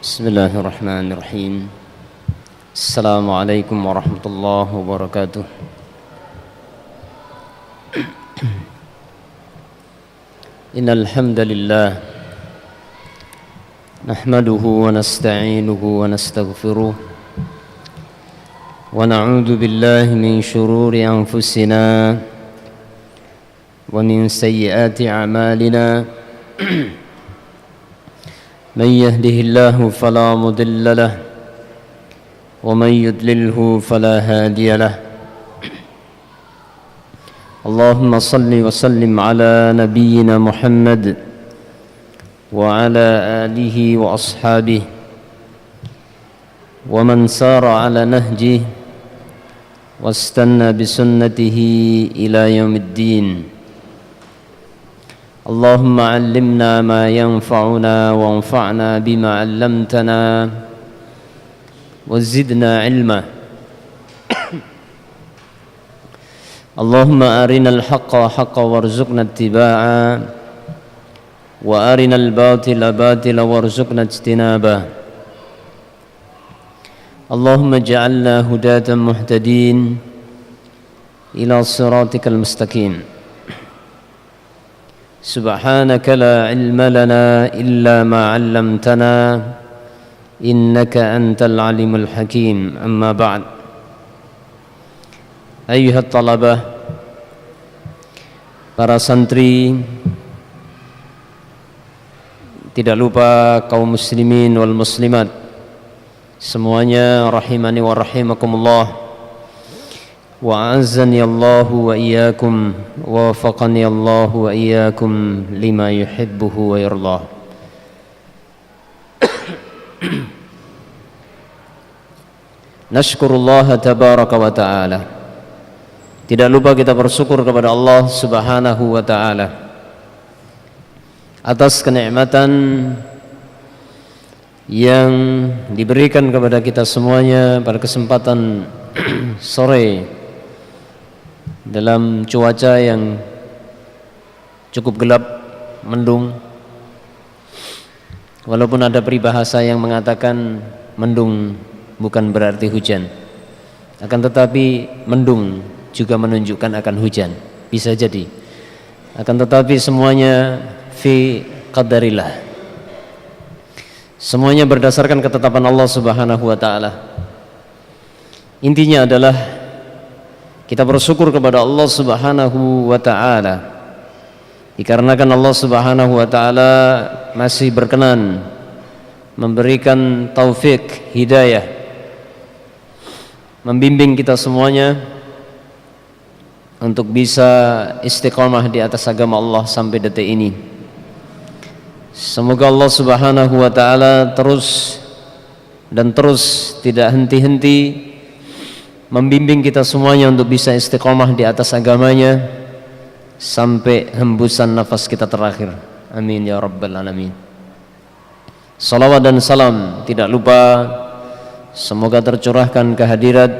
Bismillahirrahmanirrahim. Assalamualaikum warahmatullahi wabarakatuh. Innal hamdalillah nahmaduhu wa nasta'inuhu wa nastaghfiruh wa na'udzu billahi min shururi anfusina wa min sayyiati a'malina. من يهده الله فلا مضل له ومن يضلله فلا هادي له. اللهم صل وسلم على نبينا محمد وعلى آله وأصحابه ومن سار على نهجه واستنى بسنته إلى يوم الدين. اللهم علمنا ما ينفعنا وانفعنا بما علمتنا وزدنا علما. اللهم أرنا الحق حقا وارزقنا اتباعه وأرنا الباطل باطلا وارزقنا اجتنابه. اللهم اجعلنا هداة مهتدين إلى صراطك المستقيم. سبحانك لا علم لنا إلا ما علمتنا إنك أنت العليم الحكيم. أما بعد، أيها الطلبة, para santri, tidak lupa kaum muslimin wal muslimat semuanya, rahimani wa rahimakumullah. وأعزني الله وإياكم ووفقني الله وإياكم لما يحبه ويرضاه. نشكر الله تبارك وتعالى. Tidak lupa kita bersyukur kepada Allah Subhanahu wa taala atas kenikmatan yang diberikan kepada kita semuanya pada kesempatan sore dalam cuaca yang cukup gelap, mendung. Walaupun ada peribahasa yang mengatakan mendung bukan berarti hujan, akan tetapi mendung juga menunjukkan akan hujan, bisa jadi. Akan tetapi semuanya fi qadarillah, semuanya berdasarkan ketetapan Allah Subhanahu wa taala. Intinya adalah kita bersyukur kepada Allah Subhanahu wa taala dikarenakan Allah Subhanahu wa taala masih berkenan memberikan taufik, hidayah, membimbing kita semuanya untuk bisa istiqamah di atas agama Allah sampai detik ini. Semoga Allah Subhanahu wa taala terus tidak henti-henti membimbing kita semuanya untuk bisa istiqamah di atas agamanya sampai hembusan nafas kita terakhir. Amin ya rabbal alamin. Salawat dan salam tidak lupa semoga tercurahkan kehadirat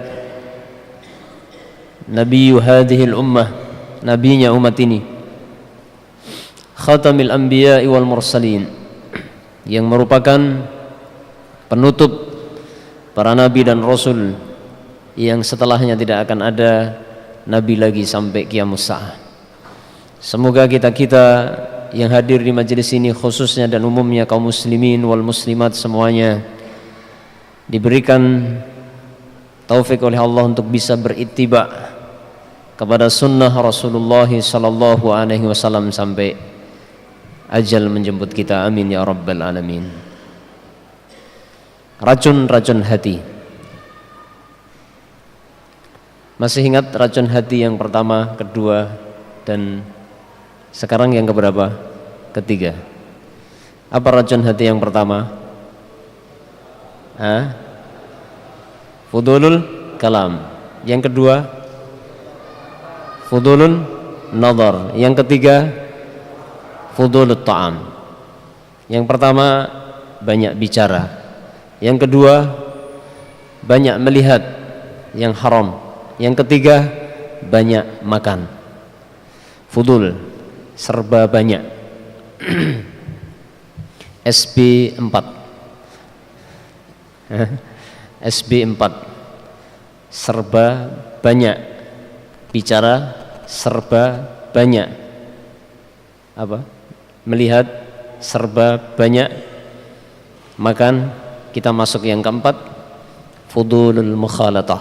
Nabi hadhil ummah, nabinya umat ini, khatamil anbiya wal mursalin, yang merupakan penutup para nabi dan rasul, yang setelahnya tidak akan ada nabi lagi sampai qiyamus saah. Semoga kita yang hadir di majelis ini khususnya dan umumnya kaum muslimin wal muslimat semuanya diberikan taufik oleh Allah untuk bisa berittiba kepada sunnah Rasulullah sallallahu alaihi wasallam sampai ajal menjemput kita. Amin ya rabbal alamin. Racun-racun hati. Masih ingat racun hati yang pertama, kedua, dan sekarang yang keberapa? Ketiga. Apa racun hati yang pertama? Fudulul kalam. Yang kedua, fudulun nazar. Yang ketiga, fudulut ta'am. Yang pertama, banyak bicara. Yang kedua, banyak melihat yang haram. Yang ketiga, banyak makan. Fudul, serba banyak. SP 4, SB 4, serba banyak, bicara serba banyak, apa? Melihat serba banyak, makan. Kita masuk yang keempat, fudulul mukhalatah.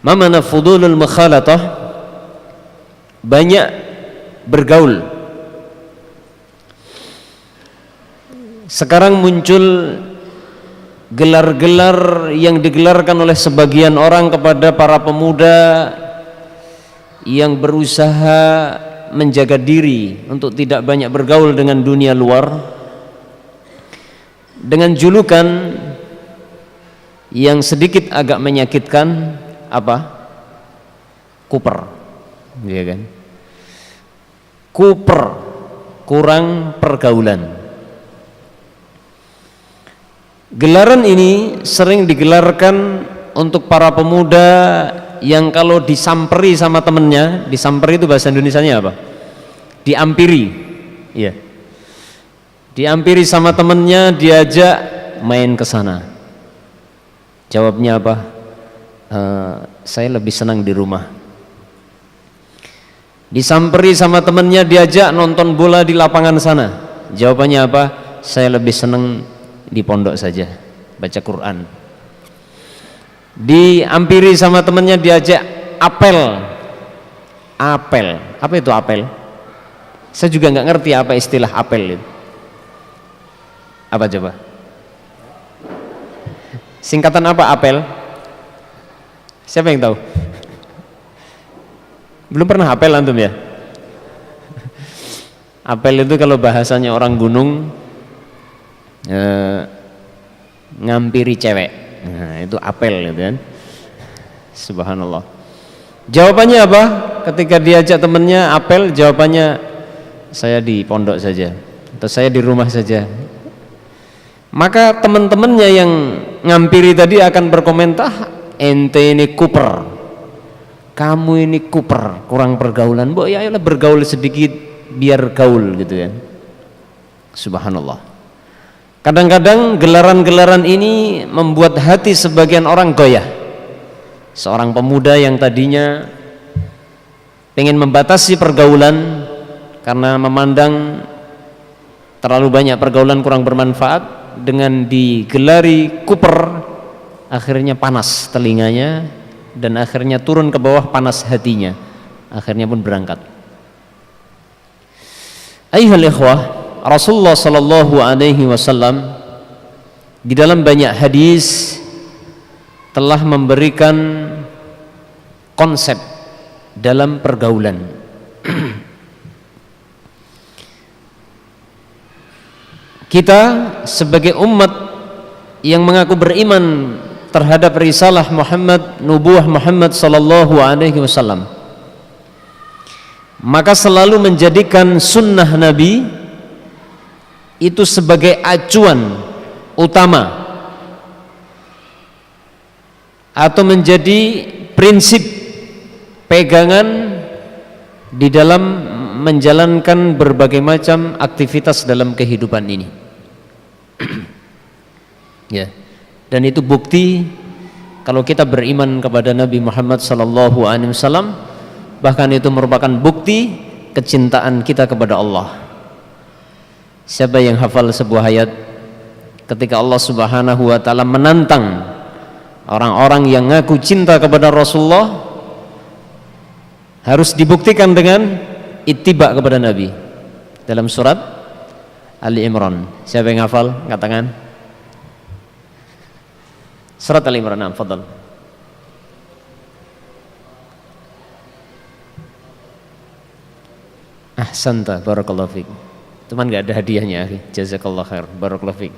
Ma mana fudulul mukhalatah? Banyak bergaul. Sekarang muncul gelar-gelar yang digelarkan oleh sebagian orang kepada para pemuda yang berusaha menjaga diri untuk tidak banyak bergaul dengan dunia luar, dengan julukan yang sedikit agak menyakitkan, apa? Kuper, ya kan? Kuper, kurang pergaulan. Gelaran ini sering digelarkan untuk para pemuda yang kalau disamperi sama temennya, disamperi itu bahasa Indonesianya apa? Diampiri, ya. Diampiri sama temennya, diajak main ke sana. Jawabnya apa? Saya lebih senang di rumah. Disamperi sama temennya, diajak nonton bola di lapangan sana. Jawabannya apa? Saya lebih senang di pondok saja, baca Quran. Diampiri sama temennya, diajak apel. Apel, apa itu apel? Saya juga nggak ngerti apa istilah apel itu. Apa coba? Singkatan apa apel? Siapa yang tahu? Belum pernah apel antum ya? Apel itu kalau bahasanya orang gunung, ngampiri cewek. Nah, itu apel gitu kan. Subhanallah. Jawabannya apa? Ketika diajak temennya apel, jawabannya saya di pondok saja atau saya di rumah saja. Maka teman-temannya yang ngampiri tadi akan berkomentar, ente ini kuper, kamu ini kuper, kurang pergaulan. Bo, ya ayolah bergaul sedikit biar gaul gitu kan. Subhanallah. Kadang-kadang gelaran-gelaran ini membuat hati sebagian orang goyah. Seorang pemuda yang tadinya pengen membatasi pergaulan karena memandang terlalu banyak pergaulan kurang bermanfaat, dengan digelari kuper, akhirnya panas telinganya dan akhirnya turun ke bawah panas hatinya, akhirnya pun berangkat. Ayyuhal ikhwah, Rasulullah sallallahu alaihi wasallam di dalam banyak hadis telah memberikan konsep dalam pergaulan. Kita sebagai umat yang mengaku beriman terhadap risalah Muhammad, nubuah Muhammad sallallahu alaihi wasallam, maka selalu menjadikan sunnah Nabi itu sebagai acuan utama atau menjadi prinsip pegangan di dalam menjalankan berbagai macam aktivitas dalam kehidupan ini. Ya, dan itu bukti kalau kita beriman kepada Nabi Muhammad sallallahu alaihi wasallam, bahkan itu merupakan bukti kecintaan kita kepada Allah. Siapa yang hafal sebuah ayat ketika Allah Subhanahu wa taala menantang orang-orang yang ngaku cinta kepada Rasulullah harus dibuktikan dengan ittiba kepada Nabi, dalam surat Ali Imran. Siapa yang hafal? Angkat tangan. Surat Ali Imran, fadhal. Ahsanta, barakallahu fiik. Teman enggak ada hadiahnya, akhi. Jazakallahu khair, barakallahu fiik.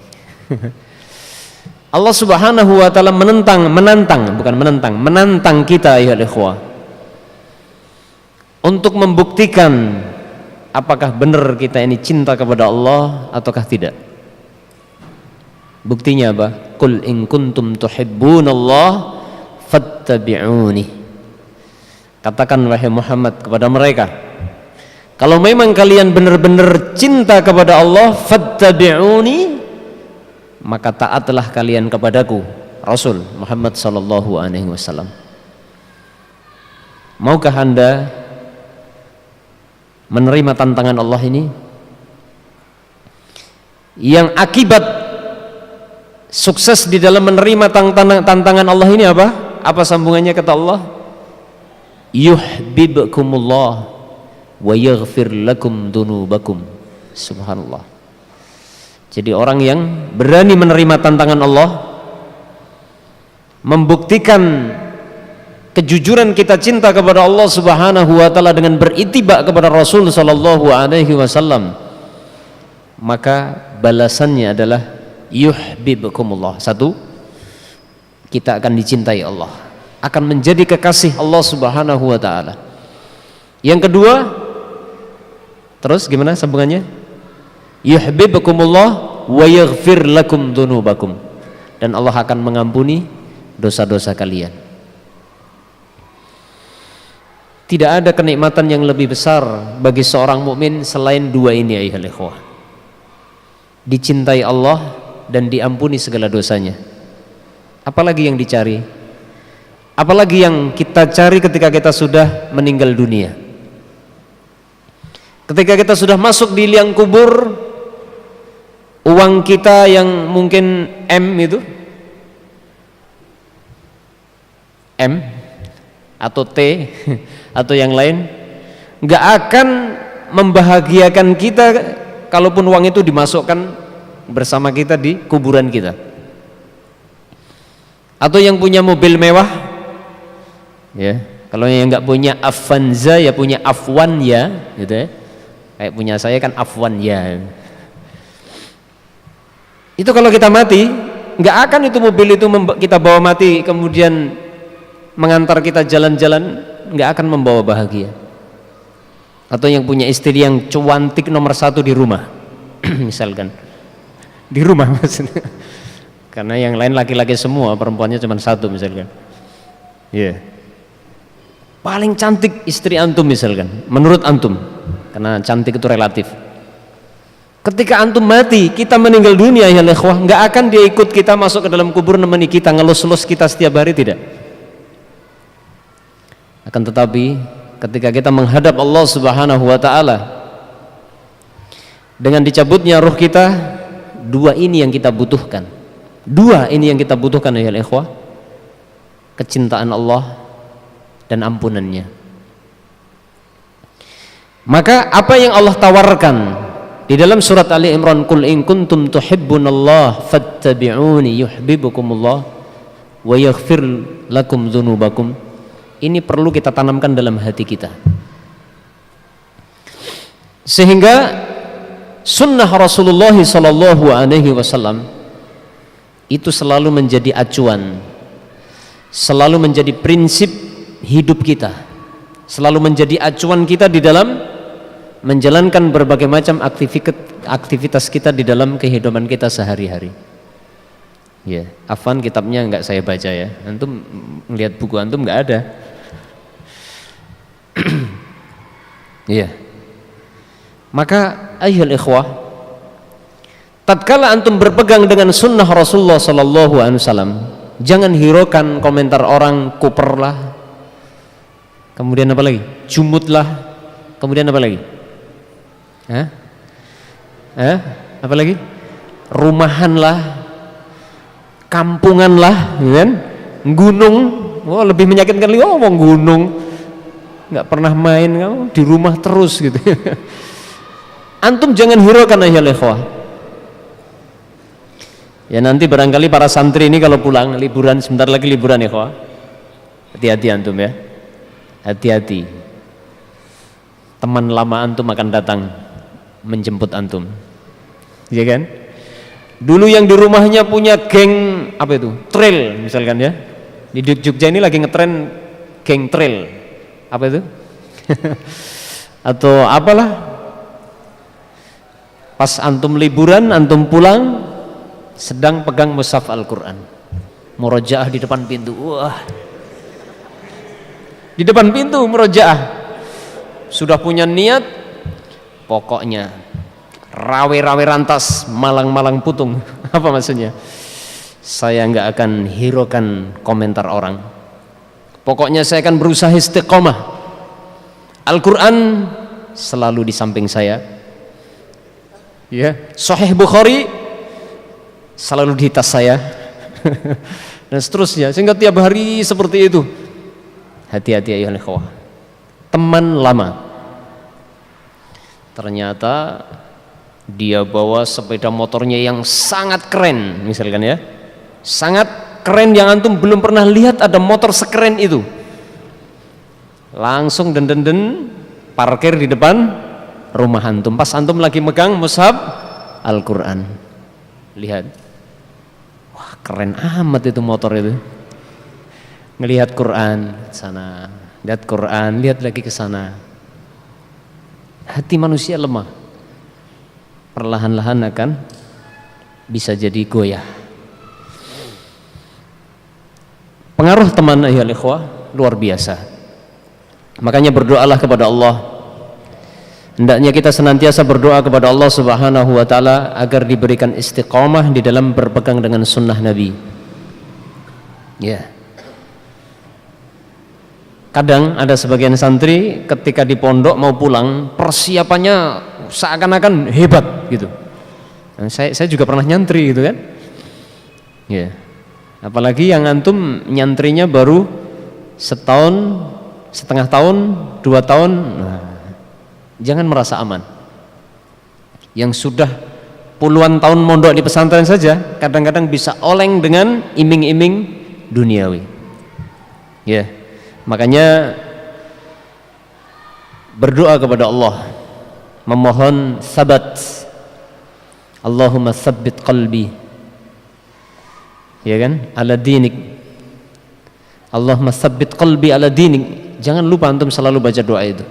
Allah Subhanahu wa taala menantang kita ya ikhwah, untuk membuktikan apakah benar kita ini cinta kepada Allah ataukah tidak. Buktinya apa? Qul in kuntum tuhibbunallah fattabi'uni. Katakan wahai Muhammad kepada mereka, kalau memang kalian benar-benar cinta kepada Allah, fattabi'uni, maka taatlah kalian kepadaku, Rasul Muhammad sallallahu alaihi wasallam. Maukah Anda menerima tantangan Allah ini? Yang akibat sukses di dalam menerima tantangan Allah ini apa? Apa sambungannya kata Allah? Yuhibbukumullah wa yaghfir lakum dunubakum. Subhanallah. Jadi orang yang berani menerima tantangan Allah, membuktikan kejujuran kita cinta kepada Allah Subhanahu wa taala dengan berittiba kepada Rasul sallallahu alaihi wasallam, maka balasannya adalah yuhibbukumullah. Satu, kita akan dicintai Allah, akan menjadi kekasih Allah Subhanahu wa taala. Yang kedua, terus gimana sambungannya? Yuhibbukumullah wa yaghfir lakum dunubakum, dan Allah akan mengampuni dosa-dosa kalian. Tidak ada kenikmatan yang lebih besar bagi seorang mukmin selain dua ini, ayuhal ikhwah. Dicintai Allah dan diampuni segala dosanya. Apalagi yang dicari? Apalagi yang kita cari ketika kita sudah meninggal dunia? Ketika kita sudah masuk di liang kubur, uang kita yang mungkin itu M atau T atau yang lain nggak akan membahagiakan kita kalaupun uang itu dimasukkan bersama kita di kuburan kita. Atau yang punya mobil mewah, ya, kalau yang nggak punya Avanza ya punya Afwan ya, gitu ya. Kayak punya saya kan Afwan ya. Itu kalau kita mati, nggak akan itu mobil itu kita bawa mati kemudian mengantar kita jalan-jalan, nggak akan membawa bahagia. Atau yang punya istri yang cuantik nomor 1 di rumah, misalkan di rumah maksudnya, karena yang lain laki-laki semua, perempuannya cuma 1 misalkan, ya, paling cantik istri antum misalkan, menurut antum, karena cantik itu relatif. Ketika antum mati, kita meninggal dunia ya ikhwah, nggak akan dia ikut kita masuk ke dalam kubur nemeni kita, ngelus-elus kita setiap hari, tidak. Akan tetapi ketika kita menghadap Allah Subhanahu wa taala, dengan dicabutnya ruh kita, dua ini yang kita butuhkan. Dua ini yang kita butuhkan ya ikhwah. Kecintaan Allah dan ampunannya. Maka apa yang Allah tawarkan di dalam surat Ali Imran, qul in kuntum tuhibbunallah fattabi'uni yuhibbukumullah wa yaghfir lakum dzunubakum, ini perlu kita tanamkan dalam hati kita, sehingga sunnah Rasulullah sallallahu alaihi wasallam itu selalu menjadi acuan, selalu menjadi prinsip hidup kita, selalu menjadi acuan kita di dalam menjalankan berbagai macam aktivitas kita di dalam kehidupan kita sehari-hari. Ya, afwan kitabnya enggak saya baca ya. Antum melihat buku antum enggak ada. Iya. Maka ayyuhal ikhwah, tatkala antum berpegang dengan sunnah Rasulullah sallallahu alaihi wasallam, jangan hiraukan komentar orang, kuperlah. Kemudian apa lagi? Jumutlah. Kemudian apa lagi? Apa lagi? Rumahanlah, kampunganlah, kan? Gunung, oh lebih menyakitkan lagi, oh wong gunung, nggak pernah main, kamu di rumah terus gitu. Antum jangan hiraukan ya ikhwah. Ya nanti barangkali para santri ini kalau pulang liburan, sebentar lagi liburan ya ikhwah. Hati-hati antum ya, hati-hati. Teman lama antum akan datang menjemput antum, ya kan? Dulu yang di rumahnya punya geng apa itu, trail misalkan ya, di Jogja ini lagi ngetren geng trail, apa itu? Atau apalah, pas antum liburan, antum pulang sedang pegang mushaf Al-Quran, murojaah di depan pintu, wah, di depan pintu murojaah, sudah punya niat, pokoknya rawe-rawe rantas, malang-malang putung. Apa maksudnya? Saya nggak akan hiraukan komentar orang. Pokoknya saya akan berusaha istiqomah. Al-Quran selalu di samping saya. Ya, Sahih Bukhari selalu di tas saya. Dan seterusnya, sehingga tiap hari seperti itu. Hati-hati ayuhal ikhwah. Teman lama, ternyata dia bawa sepeda motornya yang sangat keren, misalkan ya, sangat keren yang antum belum pernah lihat ada motor sekeren itu. Langsung den parkir di depan rumah antum, pas antum lagi megang mushaf Al-Quran. Lihat, wah keren amat itu motor itu. Ngelihat Quran sana, lihat Quran, lihat lagi ke sana. Hati manusia lemah, perlahan-lahan akan bisa jadi goyah. Pengaruh teman ayyuhal ikhwah luar biasa. Makanya berdoalah kepada Allah. Hendaknya kita senantiasa berdoa kepada Allah Subhanahu wa taala agar diberikan istiqamah di dalam berpegang dengan sunnah Nabi. Ya. Kadang ada sebagian santri ketika di pondok mau pulang persiapannya seakan-akan hebat gitu. Nah, saya juga pernah nyantri gitu kan. Ya. Apalagi yang antum nyantrinya baru setahun, setengah tahun, 2 tahun. Nah, jangan merasa aman. Yang sudah puluhan tahun mondok di pesantren saja kadang-kadang bisa oleng dengan iming-iming duniawi. Ya. Makanya berdoa kepada Allah, memohon sabat. Allahumma tsabbit qalbi, ya kan, ala dinik. Allahumma tsabbit qalbi ala dinik. Jangan lupa antum selalu baca doa itu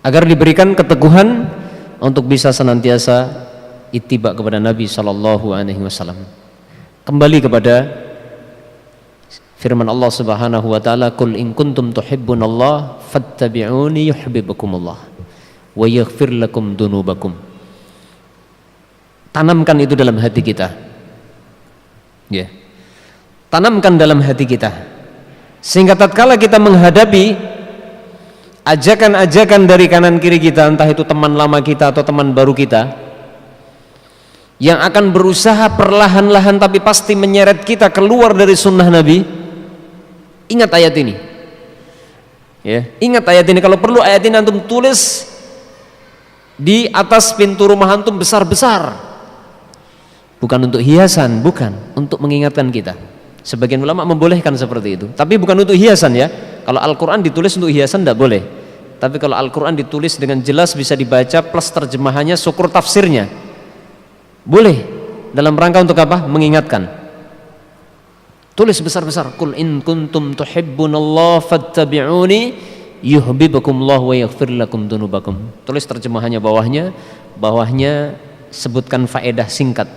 agar diberikan keteguhan untuk bisa senantiasa ittiba kepada Nabi sallallahu alaihi wasallam. Kembali kepada firman Allah Subhanahu wa taala, "Qul in kuntum tuhibbunallah fattabi'uni yuhibbukumullah wa yaghfir lakum dzunubakum." Tanamkan itu dalam hati kita. Ya. Tanamkan dalam hati kita. Sehingga tatkala kita menghadapi ajakan-ajakan dari kanan kiri kita, entah itu teman lama kita atau teman baru kita, yang akan berusaha perlahan-lahan tapi pasti menyeret kita keluar dari sunnah Nabi, ingat ayat ini. Ya, ingat ayat ini. Kalau perlu ayat ini antum tulis di atas pintu rumah antum besar-besar. Bukan untuk hiasan, bukan, untuk mengingatkan kita. Sebagian ulama membolehkan seperti itu, tapi bukan untuk hiasan ya. Kalau Al-Quran ditulis untuk hiasan tidak boleh. Tapi kalau Al-Quran ditulis dengan jelas bisa dibaca plus terjemahannya, syukur tafsirnya, boleh. Dalam rangka untuk apa? Mengingatkan. Tulis besar-besar, "Qul in kuntum tuhibbunallah fattabi'uni yuhibbukumullah wa yaghfir lakum dzunubakum." Tulis terjemahannya bawahnya sebutkan faedah singkat.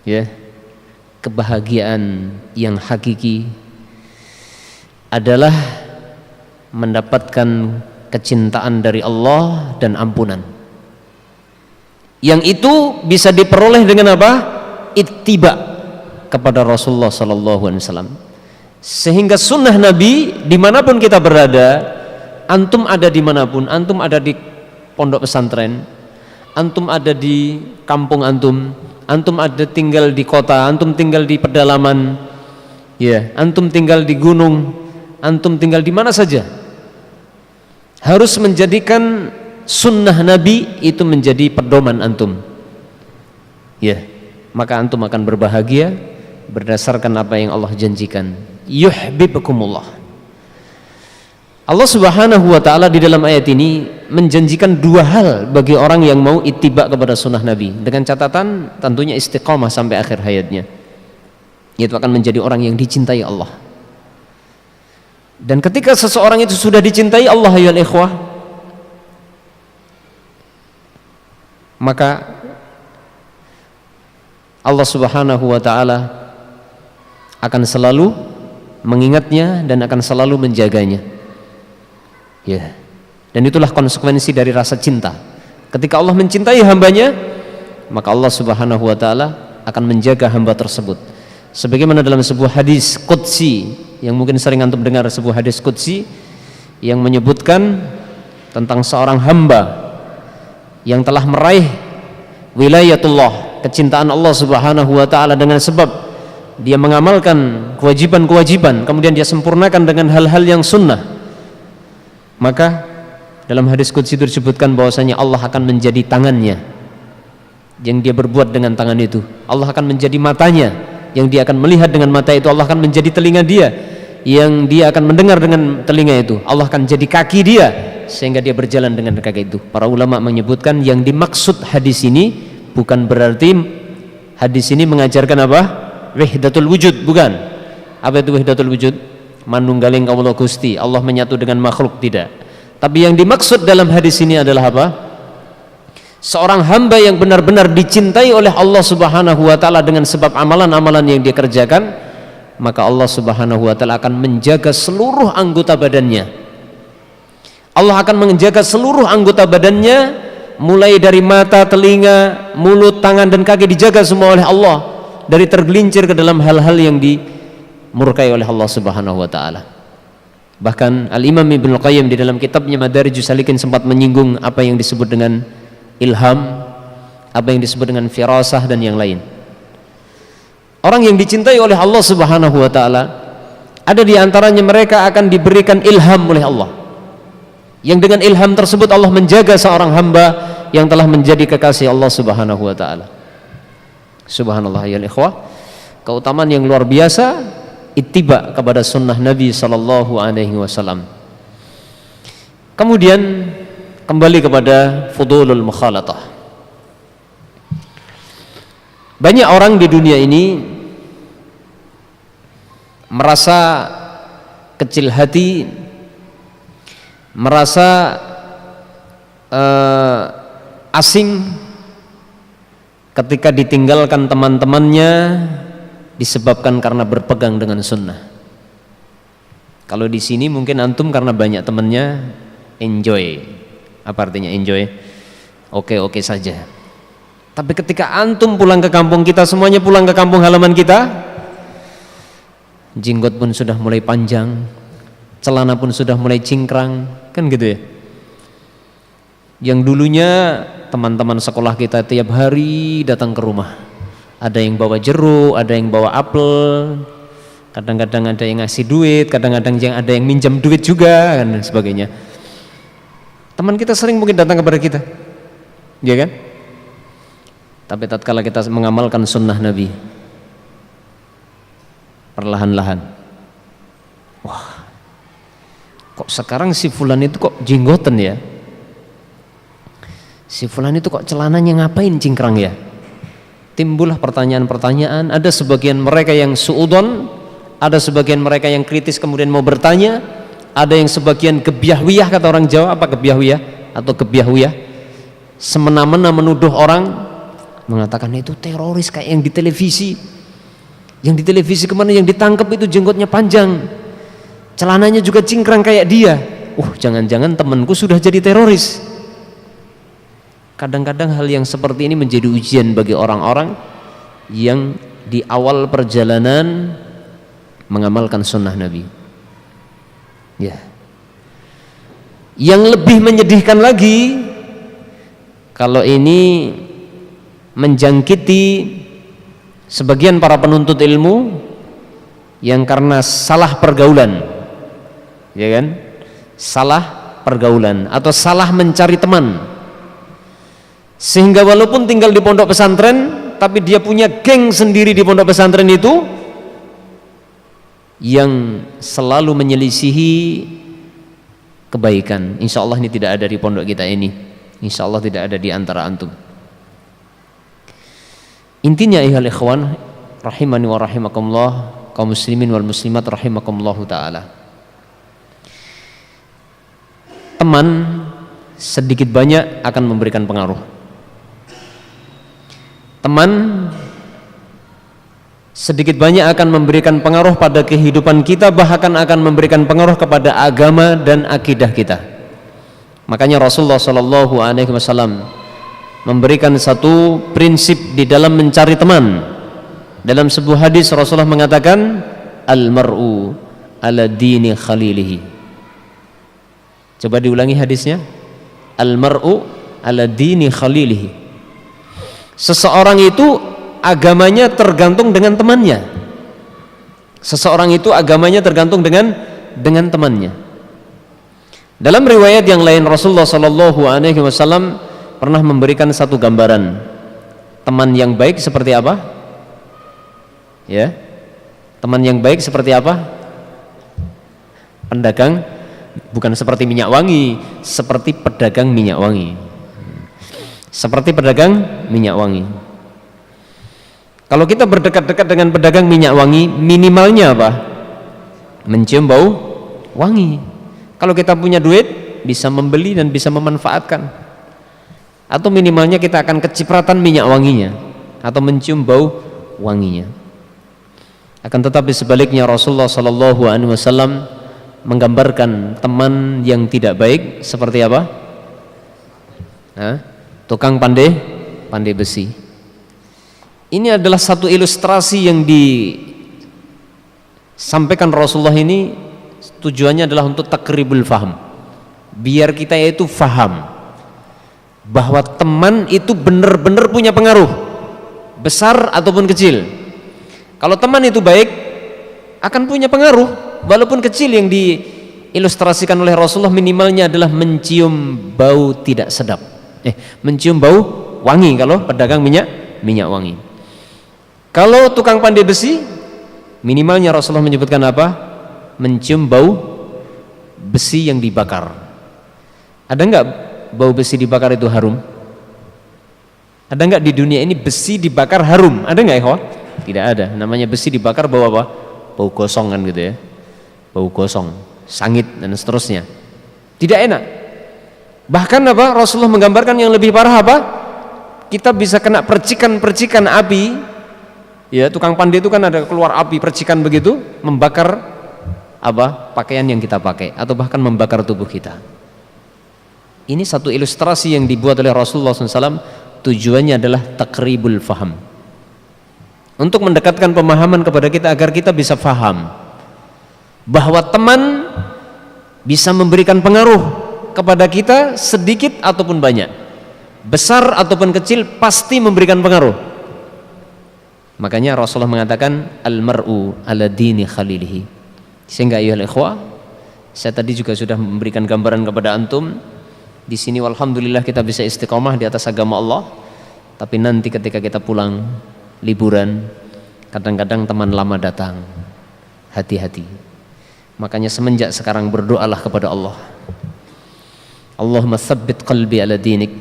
Ya. Kebahagiaan yang hakiki adalah mendapatkan kecintaan dari Allah dan ampunan. Yang itu bisa diperoleh dengan apa? Ittiba kepada Rasulullah sallallahu alaihi wasallam. Sehingga sunnah Nabi dimanapun kita berada, antum ada dimanapun, antum ada di pondok pesantren, antum ada di kampung antum ada tinggal di kota, antum tinggal di pedalaman, ya, antum tinggal di gunung, antum tinggal di mana saja, harus menjadikan sunnah Nabi itu menjadi pedoman antum. Ya, maka antum akan berbahagia berdasarkan apa yang Allah janjikan. Yuhibbukumullah. Allah Subhanahu wa taala di dalam ayat ini menjanjikan 2 hal bagi orang yang mau ittiba kepada sunnah Nabi, dengan catatan tentunya istiqamah sampai akhir hayatnya, yaitu akan menjadi orang yang dicintai Allah. Dan ketika seseorang itu sudah dicintai Allah ya ikhwah, maka Allah Subhanahu wa taala akan selalu mengingatnya dan akan selalu menjaganya. Ya. Dan itulah konsekuensi dari rasa cinta. Ketika Allah mencintai hambanya, maka Allah Subhanahu wa taala akan menjaga hamba tersebut. Sebagaimana dalam sebuah hadis qudsi yang mungkin sering antum dengar, sebuah hadis qudsi yang menyebutkan tentang seorang hamba yang telah meraih wilayatullah, kecintaan Allah Subhanahu wa taala dengan sebab dia mengamalkan kewajiban-kewajiban, kemudian dia sempurnakan dengan hal-hal yang sunnah. Maka dalam hadis qudsi itu disebutkan bahwasanya Allah akan menjadi tangannya yang dia berbuat dengan tangan itu, Allah akan menjadi matanya yang dia akan melihat dengan mata itu, Allah akan menjadi telinga dia yang dia akan mendengar dengan telinga itu, Allah akan jadi kaki dia sehingga dia berjalan dengan kaki itu. Para ulama menyebutkan yang dimaksud hadis ini bukan berarti hadis ini mengajarkan apa? Wahdatul wujud, bukan. Apa itu wahdatul wujud? Manunggaling kawula Gusti, Allah menyatu dengan makhluk, tidak. Tapi yang dimaksud dalam hadis ini adalah apa? Seorang hamba yang benar-benar dicintai oleh Allah Subhanahu wa taala dengan sebab amalan-amalan yang dia kerjakan, maka Allah Subhanahu wa taala akan menjaga seluruh anggota badannya. Allah akan menjaga seluruh anggota badannya, mulai dari mata, telinga, mulut, tangan dan kaki, dijaga semua oleh Allah dari tergelincir ke dalam hal-hal yang dimurkai oleh Allah Subhanahu wa taala. Bahkan Al-Imam Ibnu Qayyim di dalam kitabnya Madarijus Salikin sempat menyinggung apa yang disebut dengan ilham, apa yang disebut dengan firasah dan yang lain. Orang yang dicintai oleh Allah Subhanahu wa taala, ada di antaranya mereka akan diberikan ilham oleh Allah, yang dengan ilham tersebut Allah menjaga seorang hamba yang telah menjadi kekasih Allah Subhanahu wa taala. Subhanallah ya ikhwah, keutamaan yang luar biasa ittiba kepada sunnah Nabi sallallahu alaihi wasallam. Kemudian kembali kepada fudulul mukhalatah. Banyak orang di dunia ini merasa kecil hati, merasa asing ketika ditinggalkan teman-temannya disebabkan karena berpegang dengan sunnah. Kalau di sini mungkin antum karena banyak temannya, enjoy. Apa artinya enjoy? Oke-oke saja. Tapi ketika antum pulang ke kampung kita, semuanya pulang ke kampung halaman kita, jenggot pun sudah mulai panjang, celana pun sudah mulai cingkrang, kan gitu ya. Yang dulunya teman-teman sekolah kita tiap hari datang ke rumah, ada yang bawa jeruk, ada yang bawa apel, kadang-kadang ada yang ngasih duit, kadang-kadang ada yang minjam duit juga, dan sebagainya. Teman kita sering mungkin datang kepada kita, ya kan? Tapi tatkala kita mengamalkan sunnah Nabi, perlahan-lahan, wah, kok sekarang si fulan itu kok jenggotan ya? Si fulan itu kok celananya ngapain cingkrang ya? Timbullah pertanyaan-pertanyaan. Ada sebagian mereka yang suudon, ada sebagian mereka yang kritis kemudian mau bertanya, ada yang sebagian gebyahwiyah, kata orang Jawa. Apa gebyahwiyah atau gebyahwiyah? Semena-mena menuduh orang, mengatakan itu teroris kayak yang di televisi. Yang di televisi kemana yang ditangkap itu jenggotnya panjang, celananya juga cingkrang kayak dia. Jangan-jangan temanku sudah jadi teroris. Kadang-kadang hal yang seperti ini menjadi ujian bagi orang-orang yang di awal perjalanan mengamalkan sunnah Nabi. Ya. Yang lebih menyedihkan lagi, kalau ini menjangkiti sebagian para penuntut ilmu yang karena salah pergaulan, ya kan? Salah pergaulan atau salah mencari teman, sehingga walaupun tinggal di pondok pesantren, tapi dia punya geng sendiri di pondok pesantren itu yang selalu menyelisihi kebaikan. Insya Allah ini tidak ada di pondok kita ini, insya Allah tidak ada di antara antum. Intinya ihal ikhwan rahimani wa rahimakumullah, kaum muslimin wal muslimat rahimakumullahu ta'ala, teman sedikit banyak akan memberikan pengaruh. Teman sedikit banyak akan memberikan pengaruh pada kehidupan kita, bahkan akan memberikan pengaruh kepada agama dan akidah kita. Makanya Rasulullah SAW memberikan satu prinsip di dalam mencari teman. Dalam sebuah hadis Rasulullah mengatakan al-mar'u ala dini khalilihi. Coba diulangi hadisnya. Al-mar'u ala dini khalilihi. Seseorang itu agamanya tergantung dengan temannya. Seseorang itu agamanya tergantung dengan temannya. Dalam riwayat yang lain Rasulullah sallallahu alaihi wasallam pernah memberikan satu gambaran teman yang baik seperti apa? Ya. Teman yang baik seperti apa? Pedagang, bukan seperti minyak wangi, seperti pedagang minyak wangi. Seperti pedagang minyak wangi. Kalau kita berdekat-dekat dengan pedagang minyak wangi, minimalnya apa? Mencium bau wangi. Kalau kita punya duit, bisa membeli dan bisa memanfaatkan. Atau minimalnya kita akan kecipratan minyak wanginya atau mencium bau wanginya. Akan tetapi sebaliknya Rasulullah sallallahu alaihi wasallam menggambarkan teman yang tidak baik seperti apa? Tukang pandai besi. Ini adalah satu ilustrasi yang disampaikan Rasulullah ini, tujuannya adalah untuk takribul faham, biar kita itu faham bahwa teman itu benar-benar punya pengaruh besar ataupun kecil. Kalau teman itu baik akan punya pengaruh walaupun kecil. Yang diilustrasikan oleh Rasulullah minimalnya adalah mencium bau tidak sedap, mencium bau wangi kalau pedagang minyak wangi. Kalau tukang pandai besi, minimalnya Rasulullah menyebutkan apa? Mencium bau besi yang dibakar. Ada enggak bau besi dibakar itu harum? Ada enggak di dunia ini besi dibakar harum? Ada enggak, ikhwah? Tidak ada. Namanya besi dibakar bau apa? Bau gosong kan gitu ya. Bau gosong, sangit dan seterusnya. Tidak enak. Bahkan apa? Rasulullah menggambarkan yang lebih parah apa? Kita bisa kena percikan-percikan api. Ya, tukang pandai itu kan ada keluar api, percikan begitu, membakar apa? Pakaian yang kita pakai atau bahkan membakar tubuh kita. Ini satu ilustrasi yang dibuat oleh Rasulullah SAW. Tujuannya adalah takribul faham, untuk mendekatkan pemahaman kepada kita agar kita bisa faham bahwa teman bisa memberikan pengaruh kepada kita sedikit ataupun banyak, besar ataupun kecil, pasti memberikan pengaruh. Makanya Rasulullah mengatakan al-mar'u ala dini khalilihi. Sehingga ayyuhal ikhwah, saya tadi juga sudah memberikan gambaran kepada antum. Di sini alhamdulillah kita bisa istiqomah di atas agama Allah. Tapi nanti ketika kita pulang liburan, kadang-kadang teman lama datang. Hati-hati. Makanya semenjak sekarang berdoalah kepada Allah. Allahumma tsabbit qalbi ala dinik.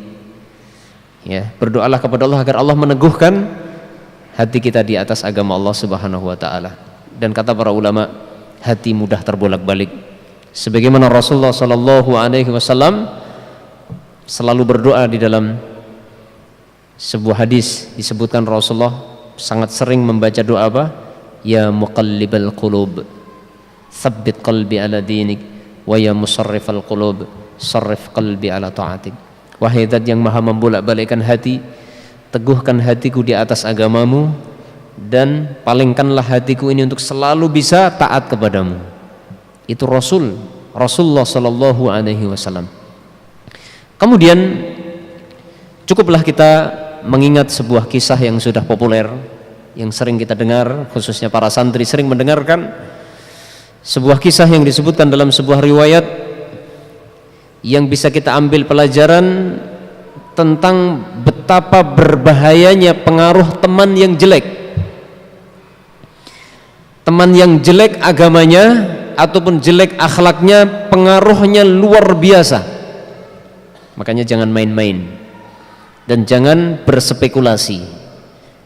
Ya, berdoalah kepada Allah agar Allah meneguhkan hati kita di atas agama Allah Subhanahu wa taala. Dan kata para ulama, hati mudah terbolak-balik. Sebagaimana Rasulullah sallallahu alaihi wasallam selalu berdoa di dalam sebuah hadis, disebutkan Rasulullah sangat sering membaca doa apa? Ya muqallibal qulub, tsabbit qalbi ala dinik, wa ya musarrifal qulub, sarrif qalbi ala ta'atik. Wahai Zat yang maha membolak-balikkan hati, teguhkan hatiku di atas agamamu dan palingkanlah hatiku ini untuk selalu bisa taat kepadamu. Itu Rasulullah sallallahu alaihi wasallam. Kemudian cukuplah kita mengingat sebuah kisah yang sudah populer, yang sering kita dengar, khususnya para santri sering mendengarkan sebuah kisah yang disebutkan dalam sebuah riwayat yang bisa kita ambil pelajaran tentang betapa berbahayanya pengaruh teman yang jelek. Teman yang jelek agamanya ataupun jelek akhlaknya, pengaruhnya luar biasa. Makanya jangan main-main dan jangan berspekulasi.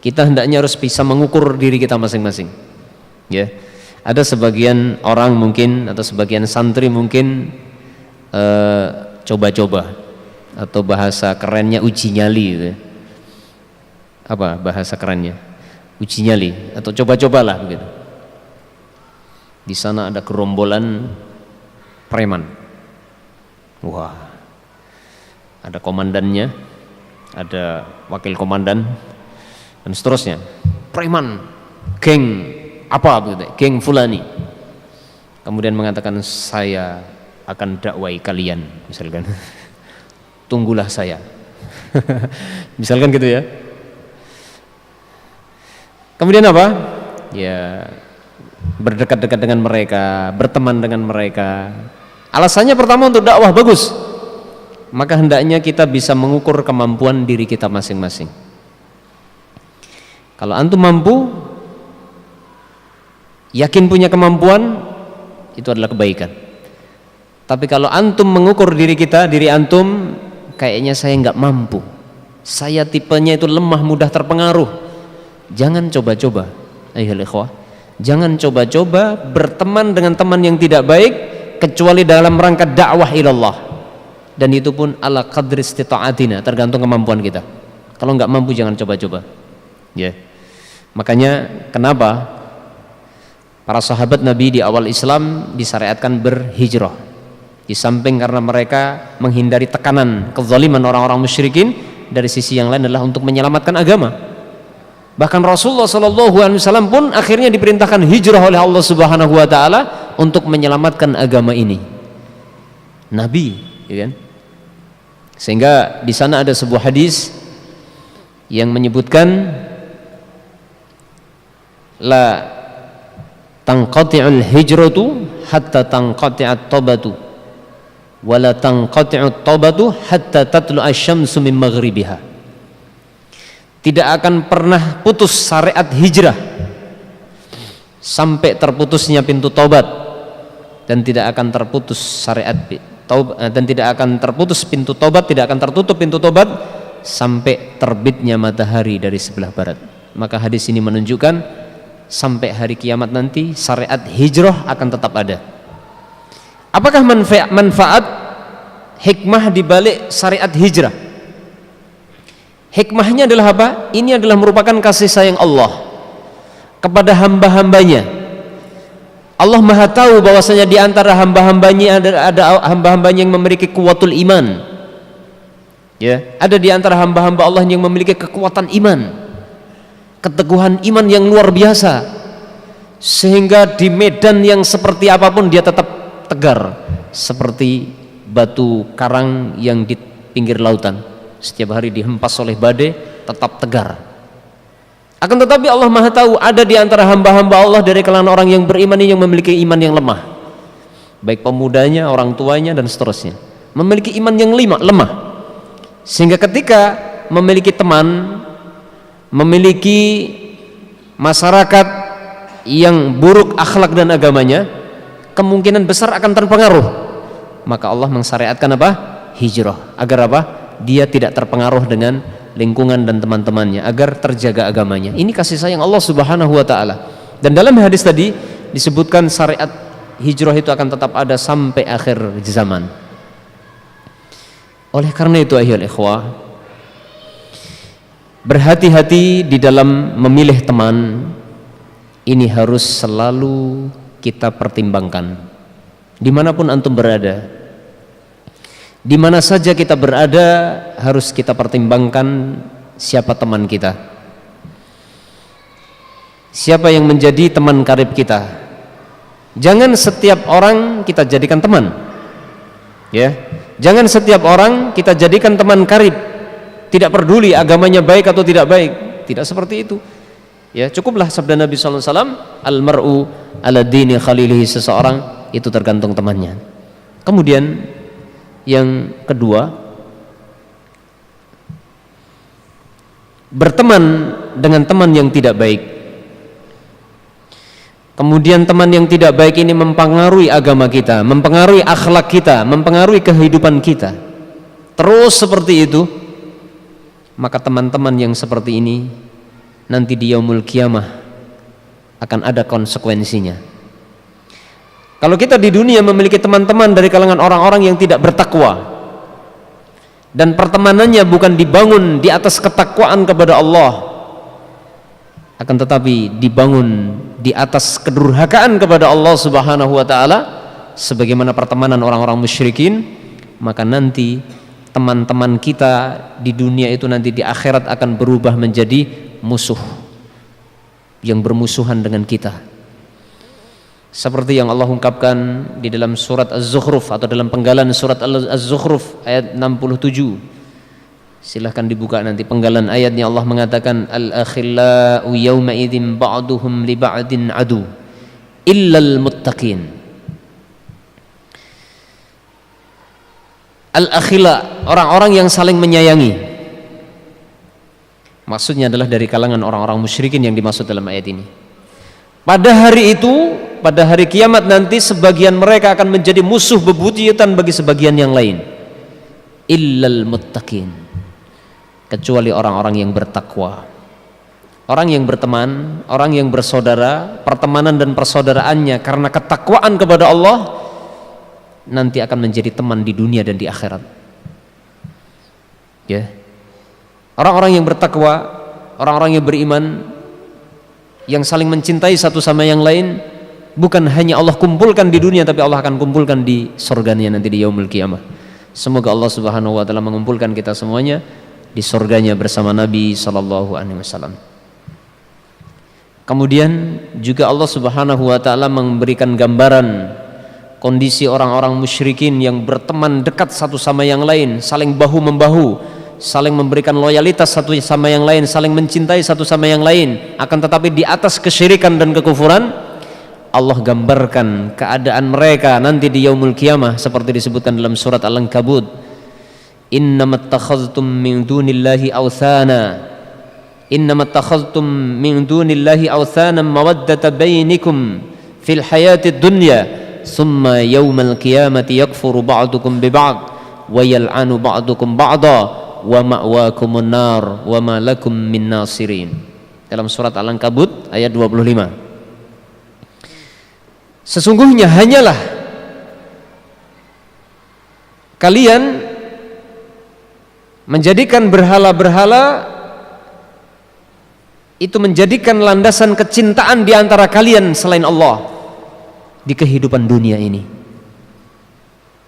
Kita hendaknya harus bisa mengukur diri kita masing-masing. Ya, ada sebagian orang mungkin atau sebagian santri mungkin coba-coba, atau bahasa kerennya uji nyali gitu. Apa bahasa kerennya? Uji nyali atau coba-cobalah begitu. Di sana ada gerombolan preman. Wah, ada komandannya, ada wakil komandan dan seterusnya, preman, geng apa begitu, geng fulani, kemudian mengatakan saya akan dakwai kalian misalkan, tunggulah saya. Misalkan gitu ya. Kemudian apa? Ya berdekat-dekat dengan mereka, berteman dengan mereka. Alasannya pertama untuk dakwah, bagus. Maka hendaknya kita bisa mengukur kemampuan diri kita masing-masing. Kalau antum mampu, yakin punya kemampuan, itu adalah kebaikan. Tapi kalau antum mengukur diri kita, diri antum, kayaknya saya nggak mampu, saya tipenya itu lemah, mudah terpengaruh, jangan coba-coba. Ayolah ikhwah, jangan coba-coba berteman dengan teman yang tidak baik kecuali dalam rangka dakwah ilallah. Dan itu pun ala qadri istita'atina, tergantung kemampuan kita. Kalau nggak mampu jangan coba-coba. Ya. Makanya kenapa para sahabat Nabi di awal Islam disyariatkan berhijrah. Di samping karena mereka menghindari tekanan, kezaliman orang-orang musyrikin, dari sisi yang lain adalah untuk menyelamatkan agama. Bahkan Rasulullah SAW pun akhirnya diperintahkan hijrah oleh Allah Subhanahu Wa Taala untuk menyelamatkan agama ini. Nabi, ya kan? Sehingga di sana ada sebuah hadis yang menyebutkan la tanqati'ul hijratu hatta tanqati'at taubatu wa la tanqati'ut taubatu hatta tatlu'a asy-syamsu min maghribiha. Tidak akan pernah putus syariat hijrah sampai terputusnya pintu taubat, dan tidak akan terputus syariat dan tidak akan terputus pintu taubat, tidak akan tertutup pintu taubat sampai terbitnya matahari dari sebelah barat. Maka hadis ini menunjukkan sampai hari kiamat nanti syariat hijrah akan tetap ada. Apakah manfaat hikmah di balik syariat hijrah? Hikmahnya adalah apa? Ini adalah merupakan kasih sayang Allah kepada hamba-hambanya. Allah Maha tahu bahwasanya di antara hamba-hambanya ada hamba-hambanya yang memiliki kuwatul iman. Ya, ada di antara hamba-hamba Allah yang memiliki kekuatan iman, keteguhan iman yang luar biasa, sehingga di medan yang seperti apapun dia tetap tegar, seperti batu karang yang di pinggir lautan, setiap hari dihempas oleh badai tetap tegar. Akan tetapi Allah Maha tahu ada di antara hamba-hamba Allah dari kalangan orang yang beriman yang memiliki iman yang lemah, baik pemudanya, orang tuanya dan seterusnya, memiliki iman yang lemah, sehingga ketika memiliki teman, memiliki masyarakat yang buruk akhlak dan agamanya, kemungkinan besar akan terpengaruh. Maka Allah mensyariatkan apa? Hijrah, agar apa? Dia tidak terpengaruh dengan lingkungan dan teman-temannya, agar terjaga agamanya. Ini kasih sayang Allah Subhanahu Wa Taala. Dan dalam hadis tadi disebutkan syariat hijrah itu akan tetap ada sampai akhir zaman. Oleh karena itu ayyuhal ikhwah, berhati-hati di dalam memilih teman. Ini harus selalu kita pertimbangkan dimanapun antum berada. Di mana saja kita berada harus kita pertimbangkan siapa teman kita, siapa yang menjadi teman karib kita. Jangan setiap orang kita jadikan teman, ya. Jangan setiap orang kita jadikan teman karib, tidak peduli agamanya baik atau tidak baik. Tidak seperti itu. Ya, cukuplah sabda Nabi sallallahu alaihi wasallam, al-mar'u ala dini khalilihi, seseorang itu tergantung temannya. Kemudian yang kedua, berteman dengan teman yang tidak baik. Kemudian teman yang tidak baik ini mempengaruhi agama kita, mempengaruhi akhlak kita, mempengaruhi kehidupan kita. Terus seperti itu, maka teman-teman yang seperti ini nanti di yaumul qiyamah akan ada konsekuensinya. Kalau kita di dunia memiliki teman-teman dari kalangan orang-orang yang tidak bertakwa, dan pertemanannya bukan dibangun di atas ketakwaan kepada Allah, akan tetapi dibangun di atas kedurhakaan kepada Allah Subhanahu Wa Taala, sebagaimana pertemanan orang-orang musyrikin, maka nanti teman-teman kita di dunia itu nanti di akhirat akan berubah menjadi musuh yang bermusuhan dengan kita. Seperti yang Allah ungkapkan di dalam surat Az-Zukhruf atau dalam penggalan surat Az-Zukhruf ayat 67. Silahkan dibuka nanti penggalan ayatnya. Allah mengatakan al-akhillau yawma idzin ba'duhum li ba'din adu illal muttaqin. Al-akhila, orang-orang yang saling menyayangi, maksudnya adalah dari kalangan orang-orang musyrikin yang dimaksud dalam ayat ini. Pada hari itu, pada hari kiamat nanti, sebagian mereka akan menjadi musuh bebuyutan bagi sebagian yang lain. Illal muttaqin, kecuali orang-orang yang bertakwa. Orang yang berteman, orang yang bersaudara, pertemanan dan persaudaraannya karena ketakwaan kepada Allah, nanti akan menjadi teman di dunia dan di akhirat. Ya. Orang-orang yang bertakwa, orang-orang yang beriman, yang saling mencintai satu sama yang lain, bukan hanya Allah kumpulkan di dunia, tapi Allah akan kumpulkan di surganya nanti di yaumul qiyamah. Semoga Allah Subhanahu wa taala mengumpulkan kita semuanya di surganya bersama Nabi sallallahu alaihi wasallam. Kemudian juga Allah Subhanahu wa taala memberikan gambaran kondisi orang-orang musyrikin yang berteman dekat satu sama yang lain, saling bahu membahu, saling memberikan loyalitas satu sama yang lain, saling mencintai satu sama yang lain, akan tetapi di atas kesyirikan dan kekufuran. Allah gambarkan keadaan mereka nanti di yaumul qiyamah seperti disebutkan dalam surat Al-Ankabut, innamat takhadhtum min dunillahi awthana innamat takhadhtum min dunillahi awthana mawaddata bainikum fil hayatid dunya thumma yaumal qiyamati yakfuru ba'dukum bi ba'd wa yal'anu ba'dukum ba'da wa ma'wakumun nar wa ma lakum min nasirin. Dalam surat Al-Ankabut ayat 25. Sesungguhnya hanyalah kalian menjadikan berhala-berhala itu menjadikan landasan kecintaan di antara kalian selain Allah di kehidupan dunia ini.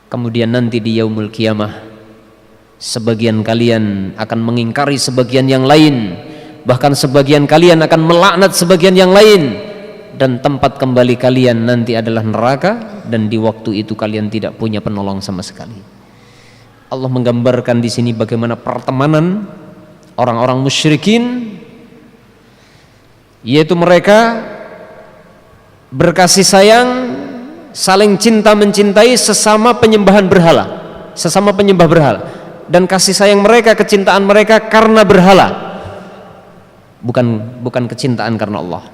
Kemudian nanti di yaumul qiyamah sebagian kalian akan mengingkari sebagian yang lain, bahkan sebagian kalian akan melaknat sebagian yang lain, dan tempat kembali kalian nanti adalah neraka, dan di waktu itu kalian tidak punya penolong sama sekali. Allah menggambarkan di sini bagaimana pertemanan orang-orang musyrikin, yaitu mereka berkasih sayang, saling cinta mencintai sesama penyembahan berhala, sesama penyembah berhala, dan kasih sayang mereka, kecintaan mereka karena berhala, bukan kecintaan karena Allah.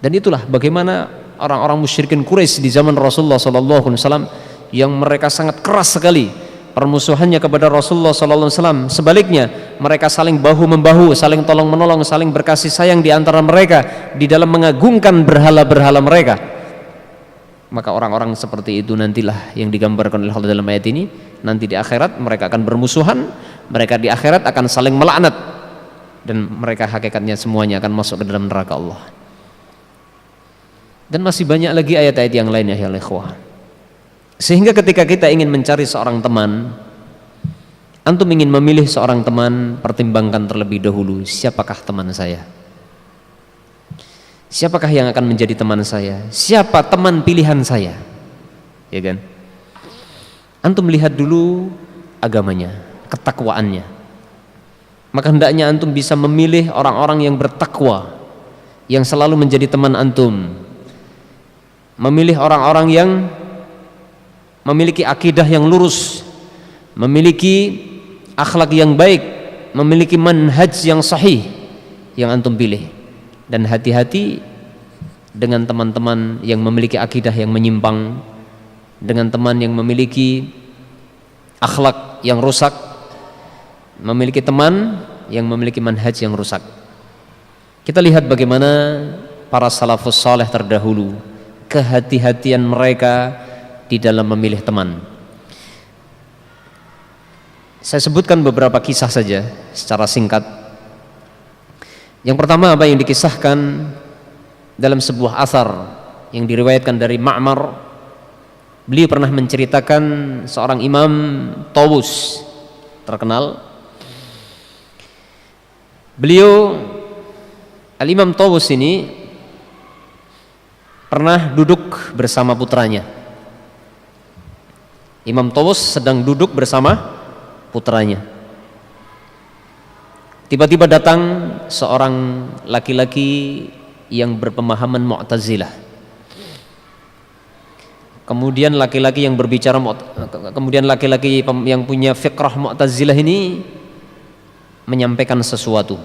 Dan itulah bagaimana orang-orang musyrikin Quraisy di zaman Rasulullah SAW yang mereka sangat keras sekali permusuhannya kepada Rasulullah SAW. Sebaliknya mereka saling bahu membahu, saling tolong menolong, saling berkasih sayang di antara mereka di dalam mengagungkan berhala-berhala mereka. Maka orang-orang seperti itu nantilah yang digambarkan oleh Allah dalam ayat ini. Nanti di akhirat mereka akan bermusuhan, mereka di akhirat akan saling melaknat, dan mereka hakikatnya semuanya akan masuk ke dalam neraka Allah. Dan masih banyak lagi ayat-ayat yang lain ya ikhwah. Sehingga ketika kita ingin mencari seorang teman, antum ingin memilih seorang teman, pertimbangkan terlebih dahulu siapakah teman saya, siapakah yang akan menjadi teman saya, siapa teman pilihan saya, ya kan? Antum lihat dulu agamanya, ketakwaannya. Maka hendaknya antum bisa memilih orang-orang yang bertakwa, yang selalu menjadi teman antum. Memilih orang-orang yang memiliki akidah yang lurus, memiliki akhlak yang baik, memiliki manhaj yang sahih yang antum pilih. Dan hati-hati dengan teman-teman yang memiliki akidah yang menyimpang, dengan teman yang memiliki akhlak yang rusak, memiliki teman yang memiliki manhaj yang rusak. Kita lihat bagaimana para salafus saleh terdahulu, kehati-hatian mereka di dalam memilih teman. Saya sebutkan beberapa kisah saja secara singkat. Yang pertama apa yang dikisahkan dalam sebuah athar yang diriwayatkan dari Ma'mar. Beliau pernah menceritakan seorang imam Tawus terkenal. Beliau Al-Imam Tawus ini pernah duduk bersama putranya. Imam Tawus sedang duduk bersama putranya. Tiba-tiba datang seorang laki-laki yang berpemahaman Mu'tazilah. Kemudian laki-laki yang punya fiqrah Mu'tazilah ini menyampaikan sesuatu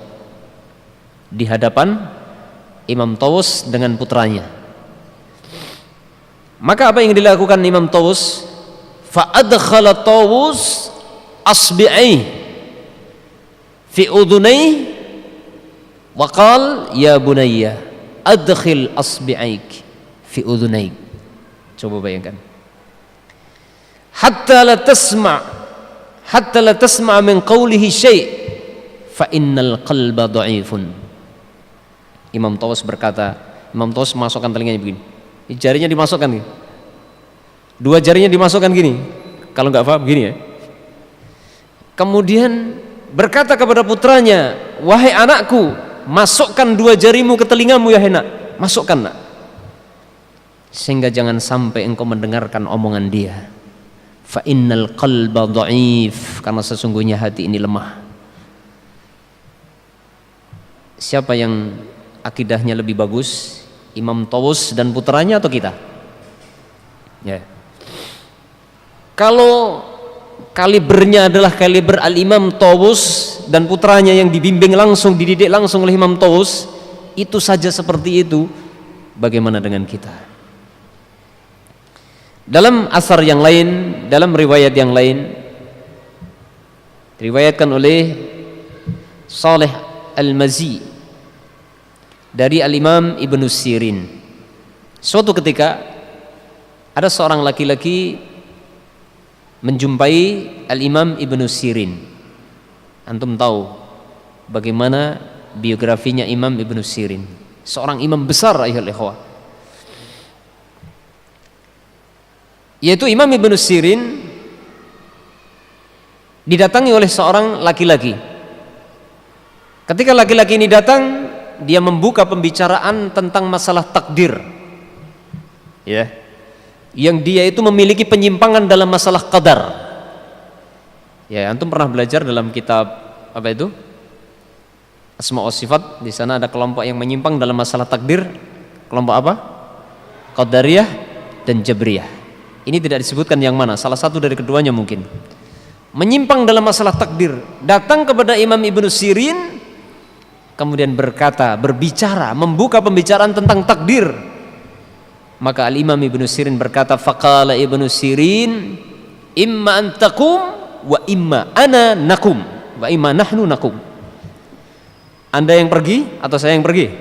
di hadapan Imam Tawus dengan putranya. Maka apa yang dilakukan Imam Tawus? Fa'adkhala Tawus asbi'ai fi udhunai wa qala ya bunayya adkhil asbi'aik fi udhunaik. Coba bayangkan, hatta la tasma' min qawlihi syai' fa innal qalba dha'ifun. Imam Tawus berkata, Imam Tawus masukkan telinganya begini, jarinya dimasukkan gini, dua jarinya dimasukkan gini, kalau nggak paham gini ya. Kemudian berkata kepada putranya, wahai anakku, masukkan dua jarimu ke telingamu ya nak, masukkan nak, sehingga jangan sampai engkau mendengarkan omongan dia. Fa innal qalba dha'if, karena sesungguhnya hati ini lemah. Siapa yang akidahnya lebih bagus, Imam Tawus dan putranya atau kita? Ya. Kalau kalibernya adalah kaliber Al-Imam Tawus dan putranya yang dibimbing langsung, dididik langsung oleh Imam Tawus, itu saja seperti itu, bagaimana dengan kita? Dalam asar yang lain, dalam riwayat yang lain, diriwayatkan oleh Saleh Al-Mazi dari Al-Imam Ibnu Sirin. Suatu ketika ada seorang laki-laki menjumpai Al-Imam Ibnu Sirin. Antum tahu bagaimana biografinya Imam Ibnu Sirin, seorang imam besar ayyuhal ikhwah. Yaitu Imam Ibnu Sirin didatangi oleh seorang laki-laki. Ketika laki-laki ini datang, dia membuka pembicaraan tentang masalah takdir, ya, yang dia itu memiliki penyimpangan dalam masalah qadar. Ya, antum pernah belajar dalam kitab apa itu? Asma wa Sifat. Di sana ada kelompok yang menyimpang dalam masalah takdir. Kelompok apa? Qadariyah dan Jabriyah. Ini tidak disebutkan yang mana, salah satu dari keduanya mungkin. Menyimpang dalam masalah takdir, datang kepada Imam Ibnu Sirin, kemudian berbicara, membuka pembicaraan tentang takdir. Maka Al-Imam Ibnu Sirin berkata, faqala Ibnu Sirin, imma an taqum wa imma ana nakum wa imma nahnu nakum. Anda yang pergi atau saya yang pergi?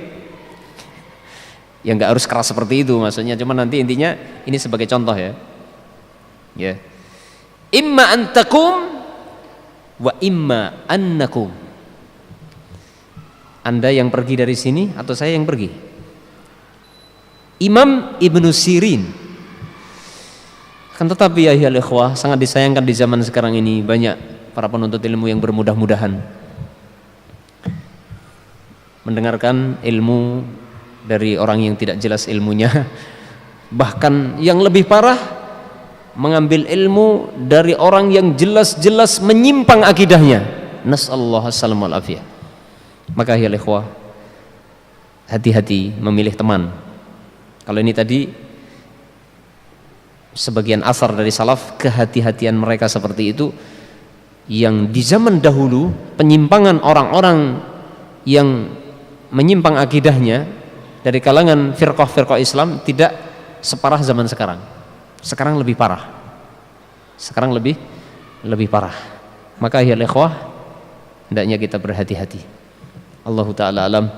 Ya nggak harus keras seperti itu maksudnya, cuma nanti intinya ini sebagai contoh ya. Ya. Imma an taqum wa imma an nakum. Anda yang pergi dari sini atau saya yang pergi? Imam Ibnu Sirin. Kan tetapi ya ikhwah, sangat disayangkan di zaman sekarang ini banyak para penuntut ilmu yang bermudah-mudahan mendengarkan ilmu dari orang yang tidak jelas ilmunya, bahkan yang lebih parah mengambil ilmu dari orang yang jelas-jelas menyimpang akidahnya. Nasallahu as-salamah wal afiyah. Maka ya ikhwah, hati-hati memilih teman. Kalau ini tadi sebagian asar dari salaf, kehati-hatian mereka seperti itu, yang di zaman dahulu penyimpangan orang-orang yang menyimpang akidahnya dari kalangan firqah-firqah Islam tidak separah zaman sekarang. Sekarang lebih parah. Sekarang lebih parah. Maka ya ikhwah, hendaknya kita berhati-hati. Allahu ta'ala alam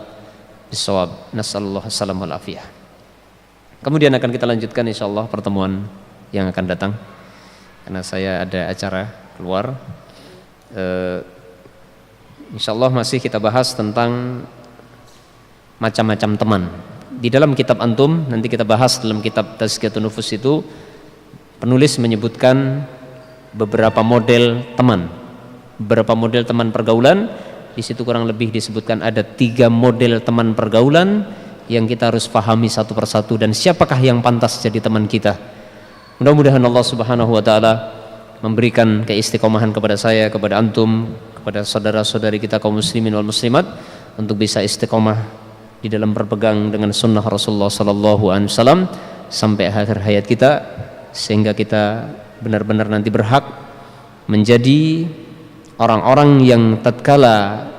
bisawab. Nasallallahu as-salamah wal afiyah. Kemudian akan kita lanjutkan insyaallah pertemuan yang akan datang, karena saya ada acara keluar. Insyaallah masih kita bahas tentang macam-macam teman. Di dalam kitab antum nanti kita bahas, dalam kitab Tazkiyatun Nufus itu penulis menyebutkan beberapa model teman. beberapa model teman pergaulan. Di situ kurang lebih disebutkan ada 3 model teman pergaulan yang kita harus pahami satu persatu, dan siapakah yang pantas jadi teman kita. Mudah-mudahan Allah Subhanahu wa taala memberikan keistiqomahan kepada saya, kepada antum, kepada saudara-saudari kita kaum muslimin wal muslimat untuk bisa istiqomah di dalam berpegang dengan sunnah Rasulullah sallallahu alaihi wasallam sampai akhir hayat kita, sehingga kita benar-benar nanti berhak menjadi orang-orang yang tatkala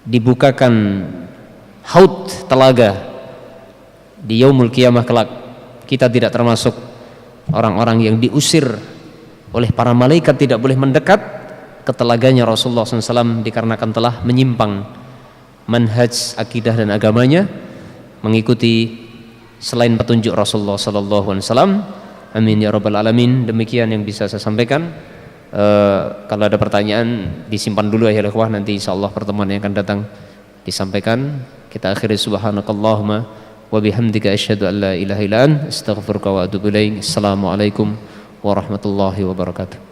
dibukakan haud telaga di yaumul qiyamah kelak, kita tidak termasuk orang-orang yang diusir oleh para malaikat, tidak boleh mendekat ke telaganya Rasulullah SAW dikarenakan telah menyimpang manhaj akidah dan agamanya, mengikuti selain petunjuk Rasulullah SAW. Amin ya rabbal alamin. Demikian yang bisa saya sampaikan. Kalau ada pertanyaan disimpan dulu ya ikhwah, nanti insyaallah pertemuan yang akan datang disampaikan. Kita akhiri subhanakallahumma wa bihamdika asyhadu an la ilaha illa anta astaghfiruka wa atubu ilaik. Assalamualaikum warahmatullahi wabarakatuh.